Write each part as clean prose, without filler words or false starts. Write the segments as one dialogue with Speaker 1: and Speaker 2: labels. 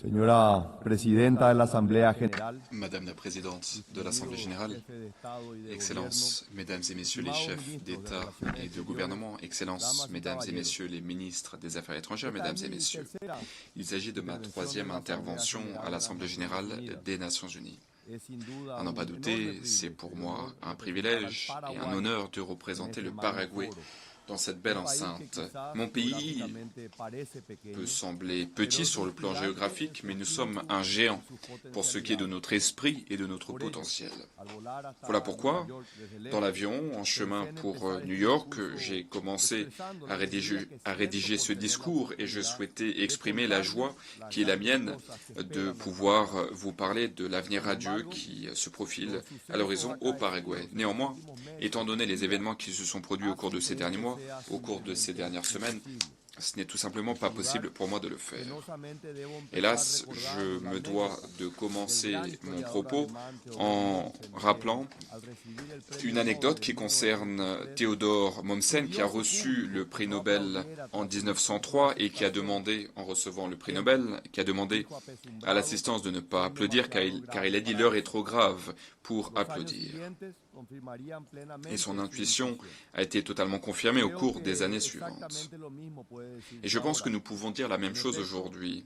Speaker 1: Señora Presidenta de la Asamblea General,
Speaker 2: Madame la Présidente de l'Assemblée Générale, Excellences, Mesdames et Messieurs les chefs d'État et de gouvernement, Excellences, Mesdames et Messieurs les ministres des Affaires étrangères, Mesdames et Messieurs, il s'agit de ma troisième intervention à l'Assemblée Générale des Nations Unies. À n'en pas douter, c'est pour moi un privilège et un honneur de représenter le Paraguay dans cette belle enceinte. Mon pays peut sembler petit sur le plan géographique, mais nous sommes un géant pour ce qui est de notre esprit et de notre potentiel. Voilà pourquoi, dans l'avion, en chemin pour New York, j'ai commencé à rédiger ce discours et je souhaitais exprimer la joie qui est la mienne de pouvoir vous parler de l'avenir radieux qui se profile à l'horizon au Paraguay. Néanmoins, étant donné les événements qui se sont produits au cours de ces derniers mois, au cours de ces dernières semaines, ce n'est tout simplement pas possible pour moi de le faire. Hélas, je me dois de commencer mon propos en rappelant une anecdote qui concerne Theodor Mommsen, qui a reçu le prix Nobel en 1903 et qui a demandé, en recevant le prix Nobel, qui a demandé à l'assistance de ne pas applaudir car il a dit l'heure est trop grave pour applaudir. Et son intuition a été totalement confirmée au cours des années suivantes. Et je pense que nous pouvons dire la même chose aujourd'hui.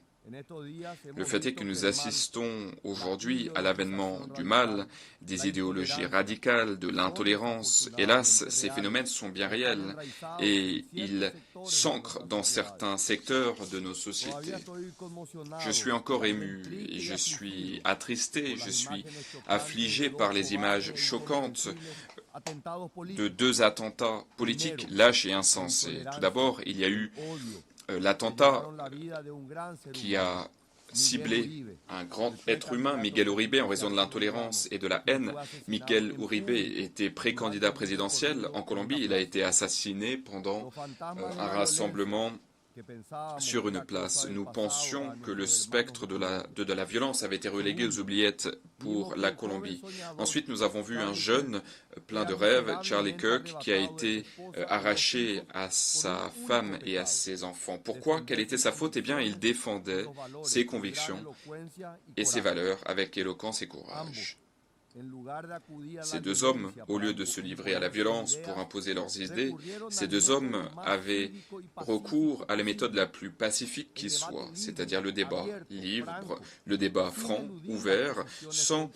Speaker 2: Le fait est que nous assistons aujourd'hui à l'avènement du mal, des idéologies radicales, de l'intolérance. Hélas, ces phénomènes sont bien réels et ils s'ancrent dans certains secteurs de nos sociétés. Je suis encore ému et je suis attristé, je suis affligé par les images choquantes de deux attentats politiques lâches et insensés. Tout d'abord, il y a eu l'attentat qui a ciblé un grand être humain, Miguel Uribe, en raison de l'intolérance et de la haine. Miguel Uribe était pré-candidat présidentiel en Colombie. Il a été assassiné pendant un rassemblement sur une place. Nous pensions que le spectre de la violence avait été relégué aux oubliettes pour la Colombie. Ensuite, nous avons vu un jeune plein de rêves, Charlie Kirk, qui a été arraché à sa femme et à ses enfants. Pourquoi? Quelle était sa faute? Eh bien, il défendait ses convictions et ses valeurs avec éloquence et courage. Ces deux hommes, au lieu de se livrer à la violence pour imposer leurs idées, ces deux hommes avaient recours à la méthode la plus pacifique qui soit, c'est-à-dire le débat libre, le débat franc, ouvert, sans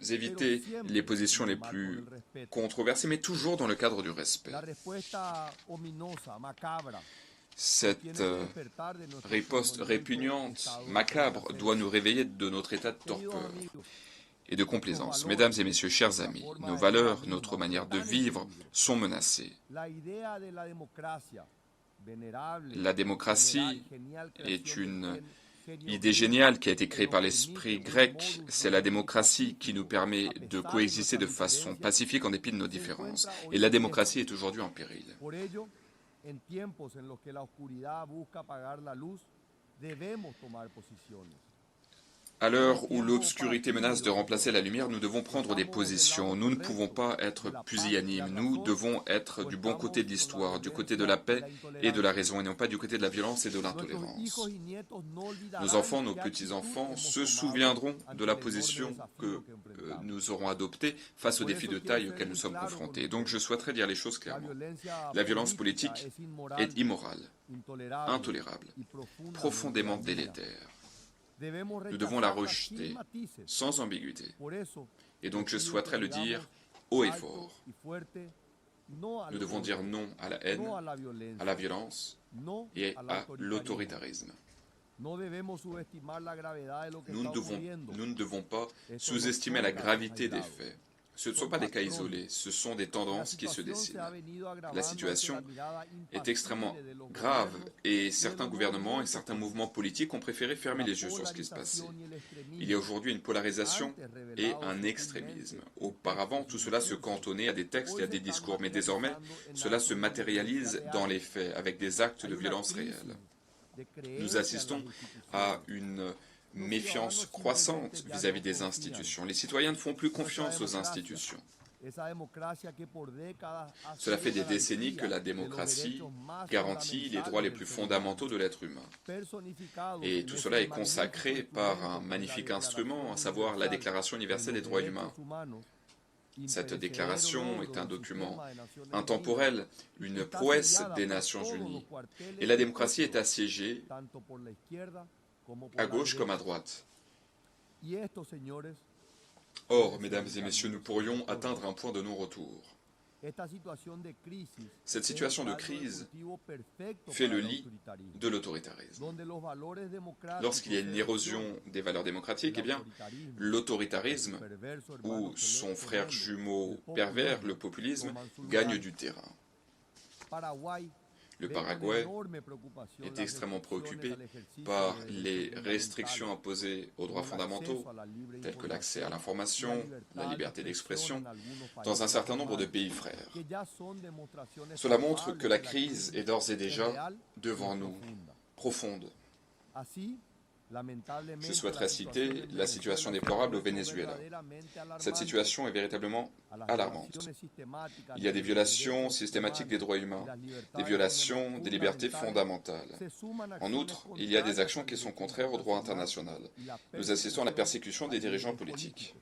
Speaker 2: éviter les positions les plus controversées, mais toujours dans le cadre du respect. Cette riposte répugnante, macabre, doit nous réveiller de notre état de torpeur et de complaisance. Mesdames et messieurs, chers amis, nos valeurs, notre manière de vivre sont menacées. La démocratie est une idée géniale qui a été créée par l'esprit grec. C'est la démocratie qui nous permet de coexister de façon pacifique en dépit de nos différences. Et la démocratie est aujourd'hui en péril. À l'heure où l'obscurité menace de remplacer la lumière, nous devons prendre des positions. Nous ne pouvons pas être pusillanimes. Nous devons être du bon côté de l'histoire, du côté de la paix et de la raison, et non pas du côté de la violence et de l'intolérance. Nos enfants, nos petits-enfants se souviendront de la position que nous aurons adoptée face aux défis de taille auxquels nous sommes confrontés. Donc je souhaiterais dire les choses clairement. La violence politique est immorale, intolérable, profondément délétère. Nous devons la rejeter sans ambiguïté. Et donc je souhaiterais le dire haut et fort. Nous devons dire non à la haine, à la violence et à l'autoritarisme. Nous ne devons pas sous-estimer la gravité des faits. Ce ne sont pas des cas isolés, ce sont des tendances qui se dessinent. La situation est extrêmement grave et certains gouvernements et certains mouvements politiques ont préféré fermer les yeux sur ce qui se passait. Il y a aujourd'hui une polarisation et un extrémisme. Auparavant, tout cela se cantonnait à des textes et à des discours, mais désormais, cela se matérialise dans les faits, avec des actes de violence réels. Nous assistons à une méfiance croissante vis-à-vis des institutions. Les citoyens ne font plus confiance aux institutions. Cela fait des décennies que la démocratie garantit les droits les plus fondamentaux de l'être humain. Et tout cela est consacré par un magnifique instrument, à savoir la Déclaration universelle des droits humains. Cette déclaration est un document intemporel, une prouesse des Nations Unies. Et la démocratie est assiégée à gauche comme à droite. Or, mesdames et messieurs, nous pourrions atteindre un point de non-retour. Cette situation de crise fait le lit de l'autoritarisme. Lorsqu'il y a une érosion des valeurs démocratiques, eh bien, l'autoritarisme, ou son frère jumeau pervers, le populisme, gagne du terrain. Le Paraguay est extrêmement préoccupé par les restrictions imposées aux droits fondamentaux, tels que l'accès à l'information, la liberté d'expression, dans un certain nombre de pays frères. Cela montre que la crise est d'ores et déjà devant nous, profonde. Je souhaiterais citer la situation déplorable au Venezuela. Cette situation est véritablement alarmante. Il y a des violations systématiques des droits humains, des violations des libertés fondamentales. En outre, il y a des actions qui sont contraires au droit international. Nous assistons à la persécution des dirigeants politiques.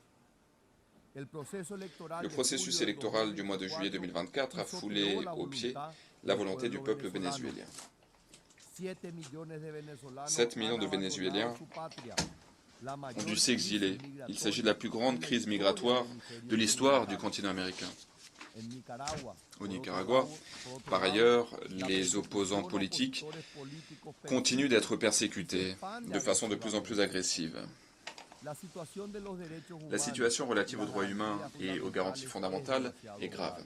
Speaker 2: Le processus électoral du mois de juillet 2024 a foulé aux pieds la volonté du peuple vénézuélien. 7 millions de Vénézuéliens ont dû s'exiler. Il s'agit de la plus grande crise migratoire de l'histoire du continent américain. Au Nicaragua, par ailleurs, les opposants politiques continuent d'être persécutés de façon de plus en plus agressive. La situation relative aux droits humains et aux garanties fondamentales est grave.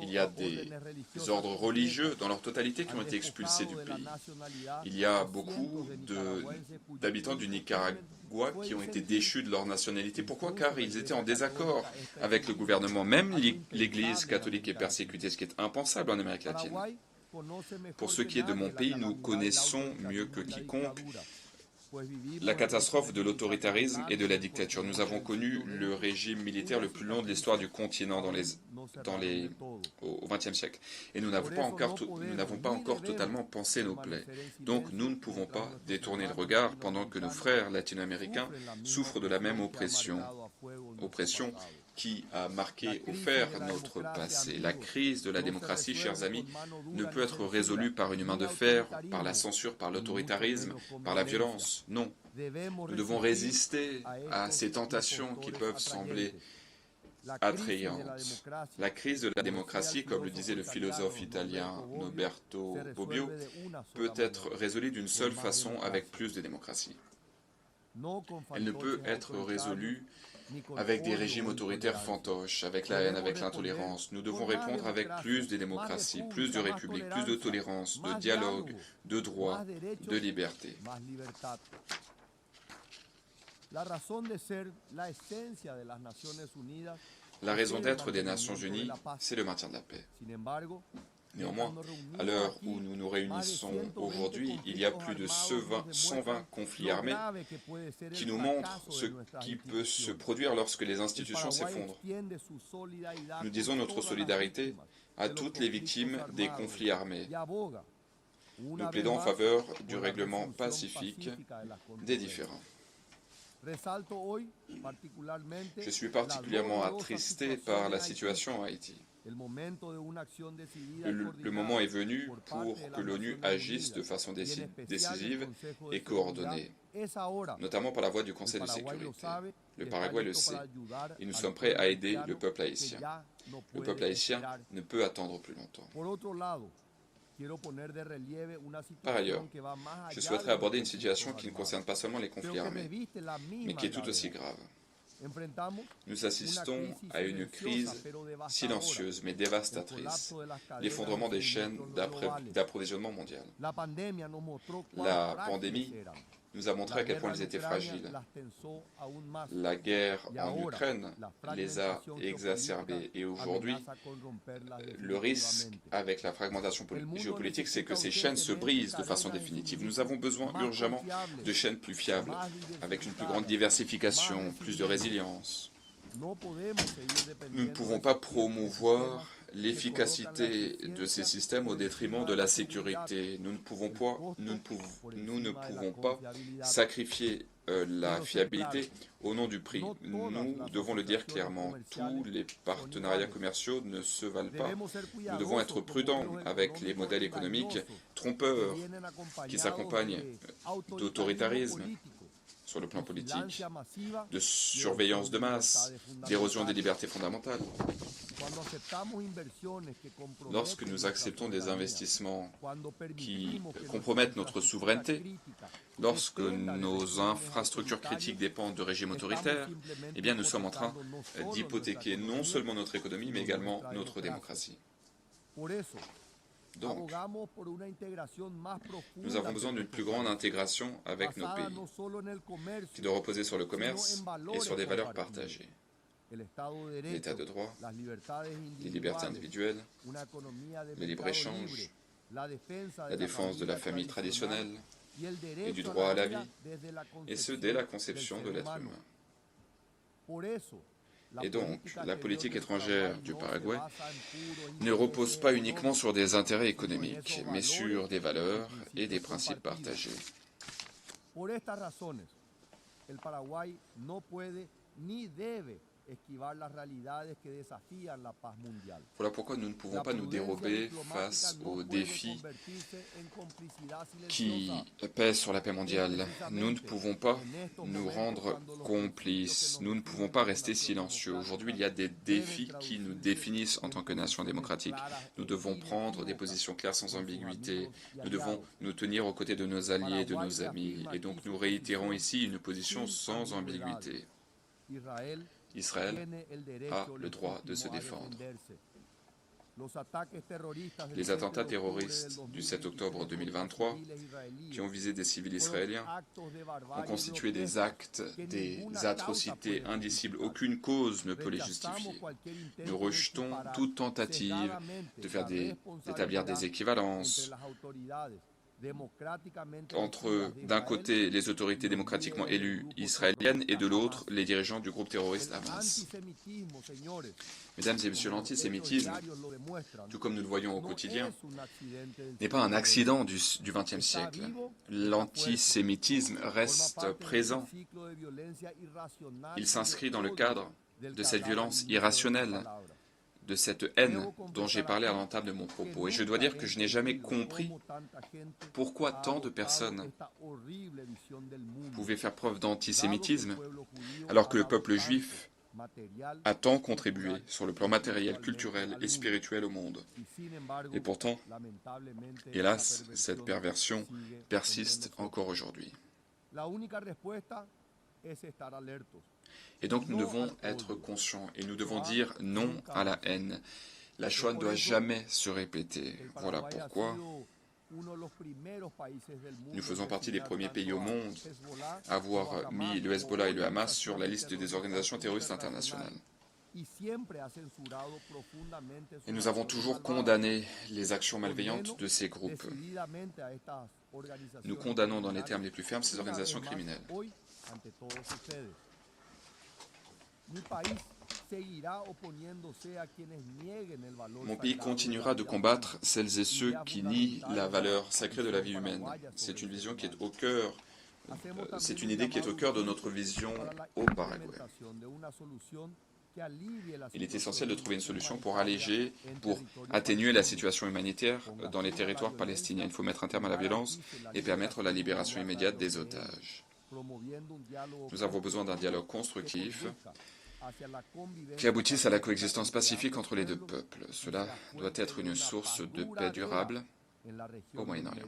Speaker 2: Il y a des ordres religieux dans leur totalité qui ont été expulsés du pays. Il y a beaucoup d'habitants du Nicaragua qui ont été déchus de leur nationalité. Pourquoi? Car ils étaient en désaccord avec le gouvernement. Même l'Église catholique est persécutée, ce qui est impensable en Amérique latine. Pour ce qui est de mon pays, nous connaissons mieux que quiconque la catastrophe de l'autoritarisme et de la dictature. Nous avons connu le régime militaire le plus long de l'histoire du continent au XXe siècle. Et nous n'avons pas encore totalement pansé nos plaies. Donc nous ne pouvons pas détourner le regard pendant que nos frères latino-américains souffrent de la même oppression qui a marqué au fer notre passé. La crise de la démocratie, chers amis, ne peut être résolue par une main de fer, par la censure, par l'autoritarisme, par la violence. Non. Nous devons résister à ces tentations qui peuvent sembler attrayantes. La crise de la démocratie, comme le disait le philosophe italien Norberto Bobbio, peut être résolue d'une seule façon, avec plus de démocratie. Elle ne peut être résolue avec des régimes autoritaires fantoches, avec la haine, avec l'intolérance. Nous devons répondre avec plus de démocratie, plus de république, plus de tolérance, de dialogue, de droit, de liberté. La raison d'être des Nations Unies, c'est le maintien de la paix. Néanmoins, à l'heure où nous nous réunissons aujourd'hui, il y a plus de 120 conflits armés qui nous montrent ce qui peut se produire lorsque les institutions s'effondrent. Nous disons notre solidarité à toutes les victimes des conflits armés. Nous plaidons en faveur du règlement pacifique des différends. Je suis particulièrement attristé par la situation en Haïti. Le moment est venu pour que l'ONU agisse de façon décisive et coordonnée, notamment par la voie du Conseil de sécurité. Le Paraguay le sait, et nous sommes prêts à aider le peuple haïtien. Le peuple haïtien ne peut attendre plus longtemps. Par ailleurs, je souhaiterais aborder une situation qui ne concerne pas seulement les conflits armés, mais qui est tout aussi grave. Nous assistons à une crise silencieuse mais dévastatrice, l'effondrement des chaînes d'approvisionnement mondial. La pandémie nous a montré à quel point elles étaient fragiles. La guerre en Ukraine les a exacerbées et aujourd'hui, le risque avec la fragmentation géopolitique, c'est que ces chaînes se brisent de façon définitive. Nous avons besoin urgemment de chaînes plus fiables, avec une plus grande diversification, plus de résilience. Nous ne pouvons pas promouvoir l'efficacité de ces systèmes au détriment de la sécurité. Nous ne pouvons pas sacrifier la fiabilité au nom du prix. Nous devons le dire clairement, tous les partenariats commerciaux ne se valent pas. Nous devons être prudents avec les modèles économiques trompeurs qui s'accompagnent d'autoritarisme sur le plan politique, de surveillance de masse, d'érosion des libertés fondamentales. Lorsque nous acceptons des investissements qui compromettent notre souveraineté, lorsque nos infrastructures critiques dépendent de régimes autoritaires, eh bien nous sommes en train d'hypothéquer non seulement notre économie, mais également notre démocratie. Donc, nous avons besoin d'une plus grande intégration avec nos pays, qui doit reposer sur le commerce et sur des valeurs partagées. L'état de droit, les libertés individuelles, le libre-échange, la défense de la famille traditionnelle et du droit à la vie, et ce dès la conception de l'être humain. Et donc, la politique étrangère du Paraguay ne repose pas uniquement sur des intérêts économiques, mais sur des valeurs et des principes partagés. Voilà pourquoi nous ne pouvons pas nous dérober face aux défis qui pèsent sur la paix mondiale. Nous ne pouvons pas nous rendre complices. Nous ne pouvons pas rester silencieux. Aujourd'hui, il y a des défis qui nous définissent en tant que nation démocratique. Nous devons prendre des positions claires sans ambiguïté. Nous devons nous tenir aux côtés de nos alliés et de nos amis. Et donc nous réitérons ici une position sans ambiguïté. Israël a le droit de se défendre. Les attentats terroristes du 7 octobre 2023, qui ont visé des civils israéliens, ont constitué des actes, des atrocités indicibles. Aucune cause ne peut les justifier. Nous rejetons toute tentative d'établir des équivalences entre, d'un côté, les autorités démocratiquement élues israéliennes et de l'autre, les dirigeants du groupe terroriste Hamas. Mesdames et messieurs, l'antisémitisme, tout comme nous le voyons au quotidien, n'est pas un accident du XXe siècle. L'antisémitisme reste présent. Il s'inscrit dans le cadre de cette violence irrationnelle, de cette haine dont j'ai parlé à l'entame de mon propos. Et je dois dire que je n'ai jamais compris pourquoi tant de personnes pouvaient faire preuve d'antisémitisme alors que le peuple juif a tant contribué sur le plan matériel, culturel et spirituel au monde. Et pourtant, hélas, cette perversion persiste encore aujourd'hui. Et donc nous devons être conscients et nous devons dire non à la haine. La Shoah ne doit jamais se répéter. Voilà pourquoi nous faisons partie des premiers pays au monde à avoir mis le Hezbollah et le Hamas sur la liste des organisations terroristes internationales. Et nous avons toujours condamné les actions malveillantes de ces groupes. Nous condamnons dans les termes les plus fermes ces organisations criminelles. Mon pays continuera de combattre celles et ceux qui nient la valeur sacrée de la vie humaine. C'est une vision qui est au cœur, c'est une idée qui est au cœur de notre vision au Paraguay. Il est essentiel de trouver une solution pour alléger, pour atténuer la situation humanitaire dans les territoires palestiniens. Il faut mettre un terme à la violence et permettre la libération immédiate des otages. Nous avons besoin d'un dialogue constructif qui aboutisse à la coexistence pacifique entre les deux peuples. Cela doit être une source de paix durable au Moyen-Orient.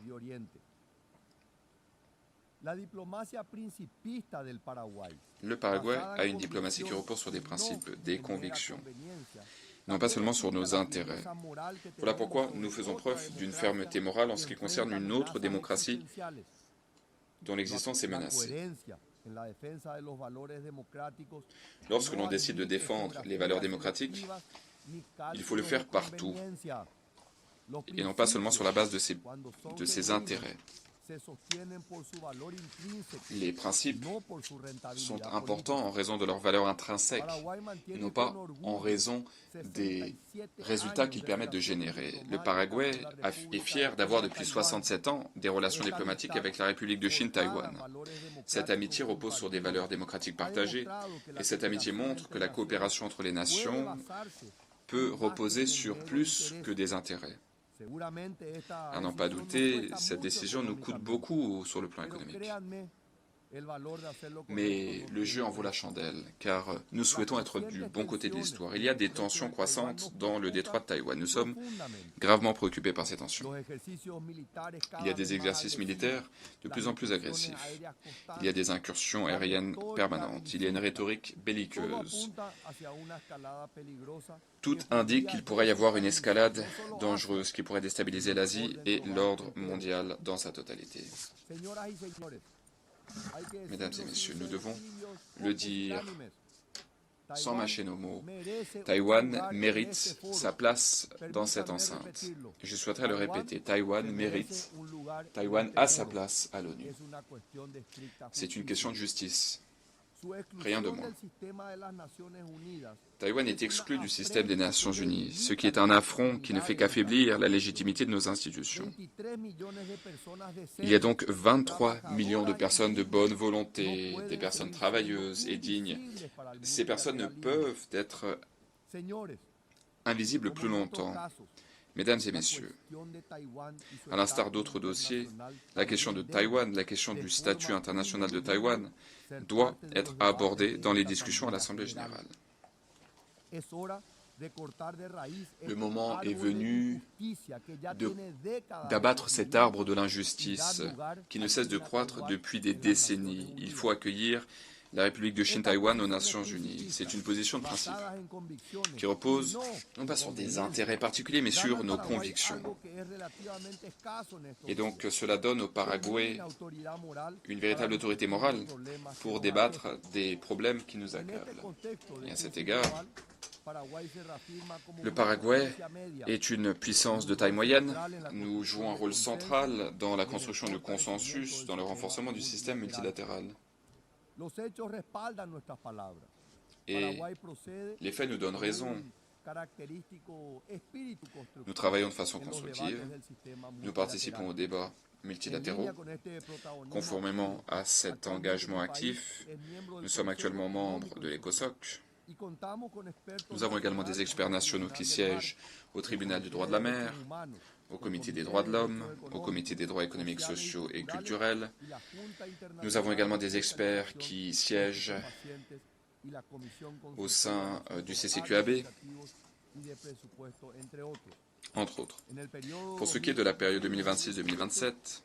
Speaker 2: Le Paraguay a une diplomatie qui repose sur des principes, des convictions, non pas seulement sur nos intérêts. Voilà pourquoi nous faisons preuve d'une fermeté morale en ce qui concerne une autre démocratie dont l'existence est menacée. Lorsque l'on décide de défendre les valeurs démocratiques, il faut le faire partout, et non pas seulement sur la base de ses intérêts. Les principes sont importants en raison de leur valeur intrinsèque, et non pas en raison des résultats qu'ils permettent de générer. Le Paraguay est fier d'avoir depuis 67 ans des relations diplomatiques avec la République de Chine, Taïwan. Cette amitié repose sur des valeurs démocratiques partagées, et cette amitié montre que la coopération entre les nations peut reposer sur plus que des intérêts. À n'en pas douter, cette décision nous coûte beaucoup sur le plan économique. Mais le jeu en vaut la chandelle, car nous souhaitons être du bon côté de l'histoire. Il y a des tensions croissantes dans le détroit de Taïwan. Nous sommes gravement préoccupés par ces tensions. Il y a des exercices militaires de plus en plus agressifs. Il y a des incursions aériennes permanentes. Il y a une rhétorique belliqueuse. Tout indique qu'il pourrait y avoir une escalade dangereuse qui pourrait déstabiliser l'Asie et l'ordre mondial dans sa totalité. Mesdames et messieurs, nous devons le dire sans mâcher nos mots. Taïwan mérite sa place dans cette enceinte. Je souhaiterais le répéter. Taïwan a sa place à l'ONU. C'est une question de justice. Rien de moins. Taïwan est exclu du système des Nations Unies, ce qui est un affront qui ne fait qu'affaiblir la légitimité de nos institutions. Il y a donc 23 millions de personnes de bonne volonté, des personnes travailleuses et dignes. Ces personnes ne peuvent être invisibles plus longtemps. Mesdames et messieurs, à l'instar d'autres dossiers, la question de Taïwan, la question du statut international de Taïwan, doit être abordée dans les discussions à l'Assemblée générale. Le moment est venu d'abattre cet arbre de l'injustice qui ne cesse de croître depuis des décennies. Il faut accueillir la République de Chine Taïwan aux Nations Unies. C'est une position de principe qui repose non pas sur des intérêts particuliers, mais sur nos convictions. Et donc cela donne au Paraguay une véritable autorité morale pour débattre des problèmes qui nous accablent. Et à cet égard, le Paraguay est une puissance de taille moyenne. Nous jouons un rôle central dans la construction de consensus, dans le renforcement du système multilatéral. Et les faits nous donnent raison. Nous travaillons de façon constructive. Nous participons aux débats multilatéraux. Conformément à cet engagement actif, nous sommes actuellement membres de l'ECOSOC. Nous avons également des experts nationaux qui siègent au tribunal du droit de la mer, au comité des droits de l'homme, au comité des droits économiques, sociaux et culturels. Nous avons également des experts qui siègent au sein du CCQAB, entre autres. Pour ce qui est de la période 2026-2027,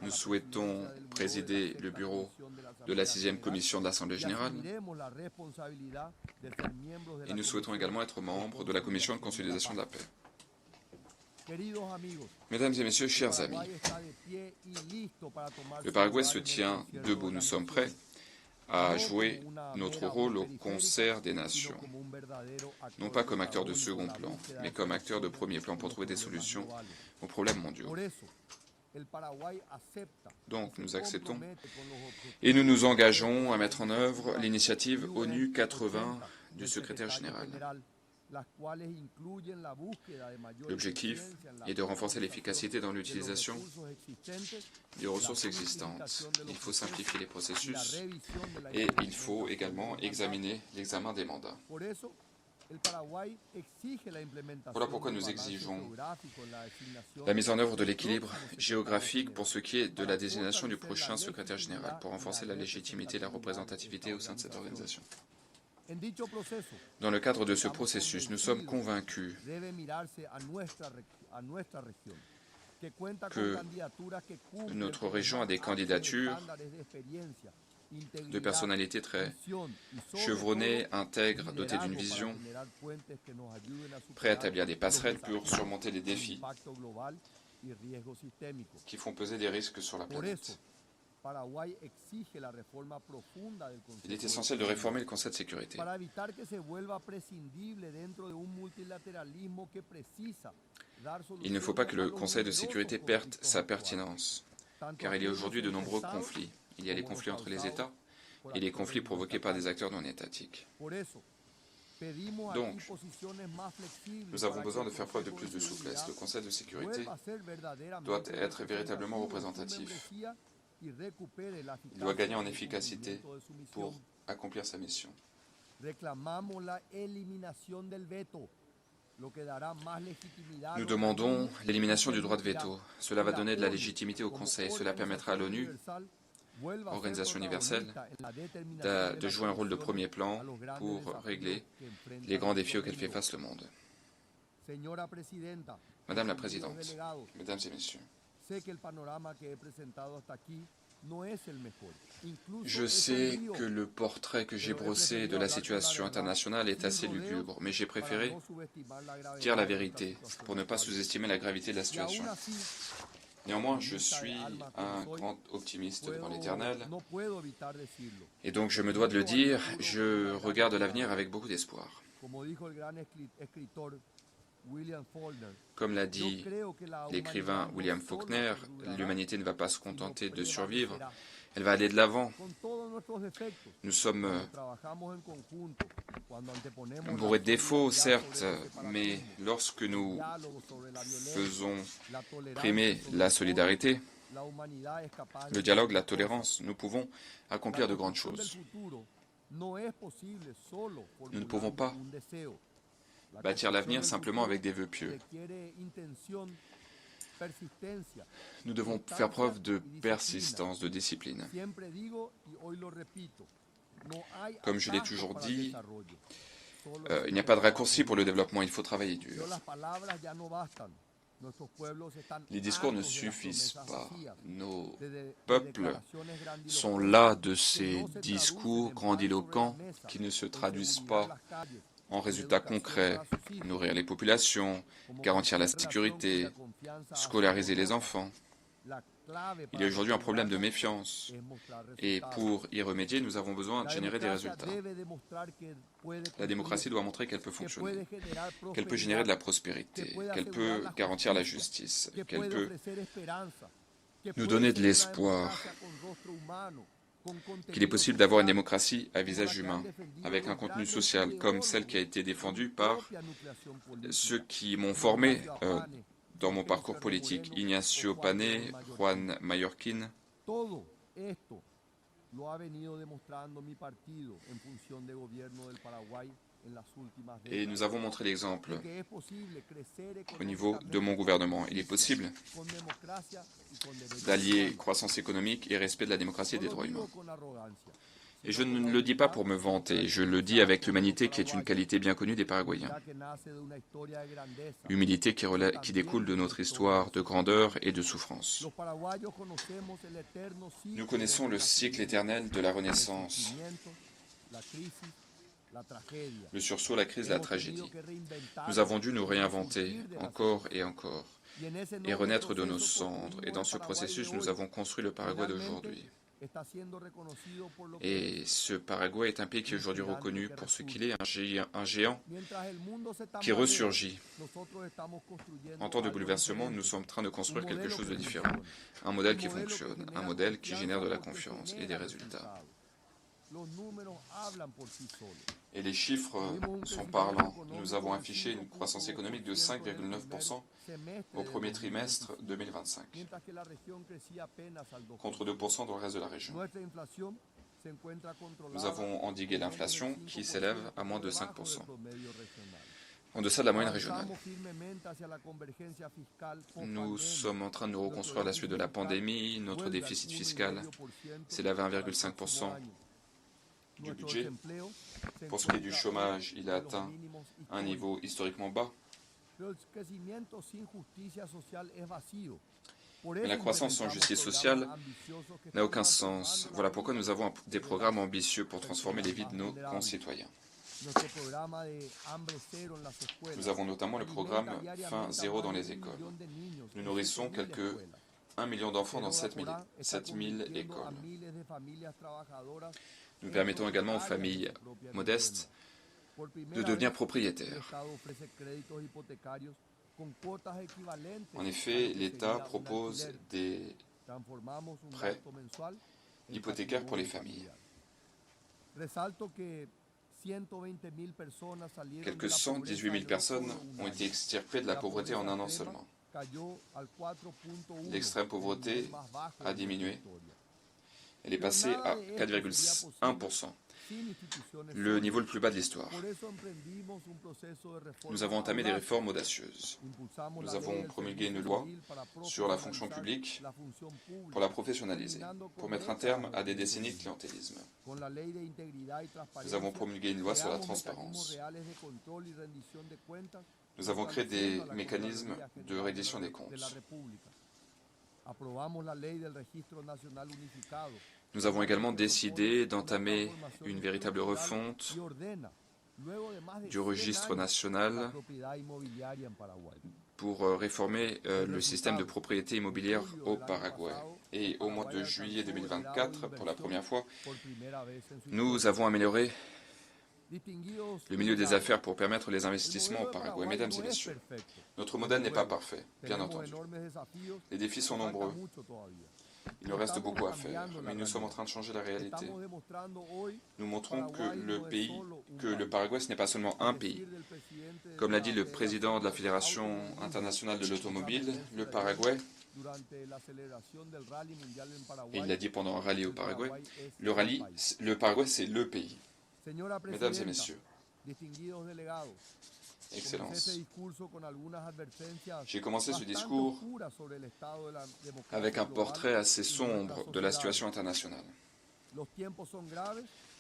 Speaker 2: nous souhaitons présider le bureau de la 6e commission de l'Assemblée générale et nous souhaitons également être membres de la commission de consolidation de la paix. Mesdames et messieurs, chers amis, le Paraguay se tient debout. Nous sommes prêts à jouer notre rôle au concert des nations, non pas comme acteurs de second plan, mais comme acteurs de premier plan pour trouver des solutions aux problèmes mondiaux. Donc nous acceptons et nous nous engageons à mettre en œuvre l'initiative ONU 80 du secrétaire général. L'objectif est de renforcer l'efficacité dans l'utilisation des ressources existantes. Il faut simplifier les processus et il faut également examiner l'examen des mandats. Voilà pourquoi nous exigeons la mise en œuvre de l'équilibre géographique pour ce qui est de la désignation du prochain secrétaire général, pour renforcer la légitimité et la représentativité au sein de cette organisation. Dans le cadre de ce processus, nous sommes convaincus que notre région a des candidatures de personnalités très chevronnées, intègres, dotées d'une vision, prêts à établir des passerelles pour surmonter les défis qui font peser des risques sur la planète. Il est essentiel de réformer le Conseil de sécurité. Il ne faut pas que le Conseil de sécurité perde sa pertinence. car il y a aujourd'hui de nombreux conflits. Il y a les conflits entre les États et les conflits provoqués par des acteurs non étatiques. Donc, nous avons besoin de faire preuve de plus de souplesse. Le Conseil de sécurité doit être véritablement représentatif. Il doit gagner en efficacité pour accomplir sa mission. Nous demandons l'élimination du droit de veto. Cela va donner de la légitimité au Conseil. Cela permettra à l'ONU, Organisation universelle, de jouer un rôle de premier plan pour régler les grands défis auxquels fait face le monde. Madame la Présidente, Mesdames et Messieurs, je sais que le portrait que j'ai brossé de la situation internationale est assez lugubre, mais j'ai préféré dire la vérité pour ne pas sous-estimer la gravité de la situation. Néanmoins, je suis un grand optimiste devant l'Éternel, et donc je me dois de le dire, je regarde l'avenir avec beaucoup d'espoir. Comme l'a dit l'écrivain William Faulkner, l'humanité ne va pas se contenter de survivre, elle va aller de l'avant. Nous sommes bourrés de défauts, certes, mais lorsque nous faisons primer la solidarité, le dialogue, la tolérance, nous pouvons accomplir de grandes choses. Nous ne pouvons pas bâtir l'avenir simplement avec des vœux pieux. Nous devons faire preuve de persistance, de discipline. Comme je l'ai toujours dit, il n'y a pas de raccourci pour le développement, il faut travailler dur. Les discours ne suffisent pas. Nos peuples sont las de ces discours grandiloquents qui ne se traduisent pas en résultats concrets, nourrir les populations, garantir la sécurité, scolariser les enfants. Il y a aujourd'hui un problème de méfiance et pour y remédier, nous avons besoin de générer des résultats. La démocratie doit montrer qu'elle peut fonctionner, qu'elle peut générer de la prospérité, qu'elle peut garantir la justice, qu'elle peut nous donner de l'espoir, qu'il est possible d'avoir une démocratie à visage humain, avec un contenu social comme celle qui a été défendue par ceux qui m'ont formé dans mon parcours politique, Ignacio Pané, Juan Mallorquín. Et nous avons montré l'exemple au niveau de mon gouvernement. Il est possible d'allier croissance économique et respect de la démocratie et des droits humains. Et je ne le dis pas pour me vanter, je le dis avec l'humanité qui est une qualité bien connue des Paraguayens. Humilité qui découle de notre histoire de grandeur et de souffrance. Nous connaissons le cycle éternel de la Renaissance, le sursaut, la crise, la tragédie. Nous avons dû nous réinventer encore et renaître de nos cendres. Et dans ce processus, nous avons construit le Paraguay d'aujourd'hui. Et ce Paraguay est un pays qui est aujourd'hui reconnu pour ce qu'il est, un géant qui ressurgit. En temps de bouleversement, nous sommes en train de construire quelque chose de différent. Un modèle qui fonctionne, un modèle qui génère de la confiance et des résultats. Et les chiffres sont parlants. Nous avons affiché une croissance économique de 5,9% au premier trimestre 2025, contre 2% dans le reste de la région. Nous avons endigué l'inflation qui s'élève à moins de 5%, en deçà de la moyenne régionale. Nous sommes en train de nous reconstruire à la suite de la pandémie. Notre déficit fiscal s'élève à 1,5% du budget. Pour ce qui est du chômage, il a atteint un niveau historiquement bas. Mais la croissance sans justice sociale n'a aucun sens. Voilà pourquoi nous avons des programmes ambitieux pour transformer les vies de nos concitoyens. Nous avons notamment le programme Faim Zéro dans les écoles. Nous nourrissons quelques 1 million d'enfants dans 7000 écoles. Nous permettons également aux familles modestes de devenir propriétaires. En effet, l'État propose des prêts hypothécaires pour les familles. Quelques 118 000 personnes ont été extirpées de la pauvreté en un an seulement. L'extrême pauvreté a diminué. Elle est passée à 4,1%, le niveau le plus bas de l'histoire. Nous avons entamé des réformes audacieuses. Nous avons promulgué une loi sur la fonction publique pour la professionnaliser, pour mettre un terme à des décennies de clientélisme. Nous avons promulgué une loi sur la transparence. Nous avons créé des mécanismes de reddition des comptes. Nous avons également décidé d'entamer une véritable refonte du registre national pour réformer le système de propriété immobilière au Paraguay. Et au mois de juillet 2024, pour la première fois, nous avons amélioré le milieu des affaires pour permettre les investissements au Paraguay. Mesdames et messieurs, notre modèle n'est pas parfait, bien entendu. Les défis sont nombreux. Il nous reste beaucoup à faire, mais nous sommes en train de changer la réalité. Nous montrons que le Paraguay, ce n'est pas seulement un pays. Comme l'a dit le président de la Fédération internationale de l'automobile, le Paraguay, et il l'a dit pendant un rallye au Paraguay, le Paraguay, c'est le pays. Mesdames et messieurs, Excellences, j'ai commencé ce discours avec un portrait assez sombre de la situation internationale.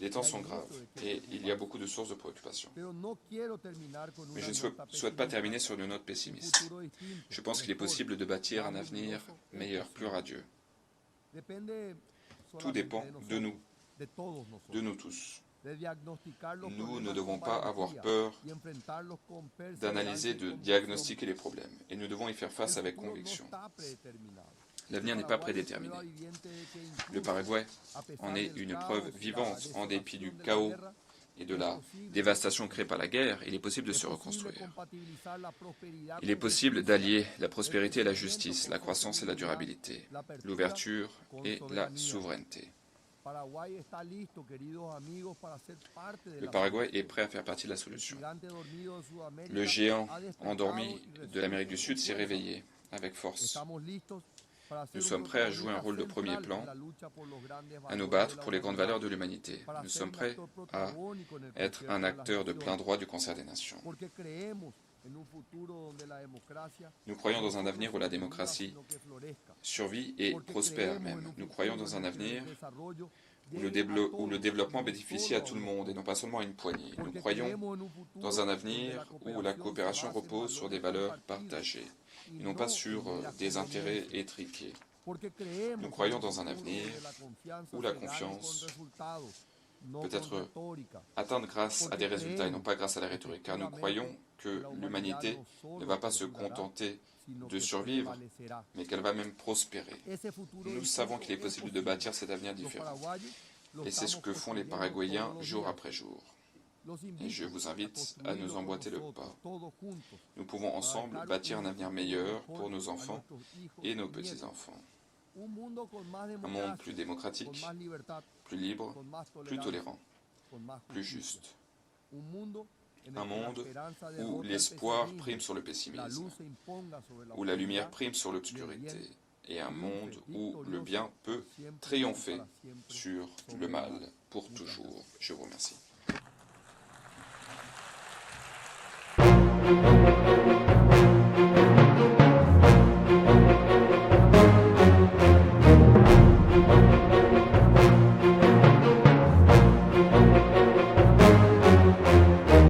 Speaker 2: Les temps sont graves et il y a beaucoup de sources de préoccupation. Mais je ne souhaite pas terminer sur une note pessimiste. Je pense qu'il est possible de bâtir un avenir meilleur, plus radieux. Tout dépend de nous tous. Nous ne devons pas avoir peur d'analyser, de diagnostiquer les problèmes, et nous devons y faire face avec conviction. L'avenir n'est pas prédéterminé. Le Paraguay en est une preuve vivante. En dépit du chaos et de la dévastation créée par la guerre, il est possible de se reconstruire. Il est possible d'allier la prospérité et la justice, la croissance et la durabilité, l'ouverture et la souveraineté. Le Paraguay est prêt à faire partie de la solution. Le géant endormi de l'Amérique du Sud s'est réveillé avec force. Nous sommes prêts à jouer un rôle de premier plan, à nous battre pour les grandes valeurs de l'humanité. Nous sommes prêts à être un acteur de plein droit du concert des nations. Nous croyons dans un avenir où la démocratie survit et prospère même. Nous croyons dans un avenir où le développement bénéficie à tout le monde et non pas seulement à une poignée. Nous croyons dans un avenir où la coopération repose sur des valeurs partagées et non pas sur des intérêts étriqués. Nous croyons dans un avenir où la confiance peut être atteinte grâce à des résultats et non pas grâce à la rhétorique, car nous croyons que l'humanité ne va pas se contenter de survivre, mais qu'elle va même prospérer. Nous savons qu'il est possible de bâtir cet avenir différent, et c'est ce que font les Paraguayens jour après jour. Et je vous invite à nous emboîter le pas. Nous pouvons ensemble bâtir un avenir meilleur pour nos enfants et nos petits-enfants. Un monde plus démocratique, plus libre, plus tolérant, plus juste. Un monde où l'espoir prime sur le pessimisme, où la lumière prime sur l'obscurité, et un monde où le bien peut triompher sur le mal pour toujours. Je vous remercie.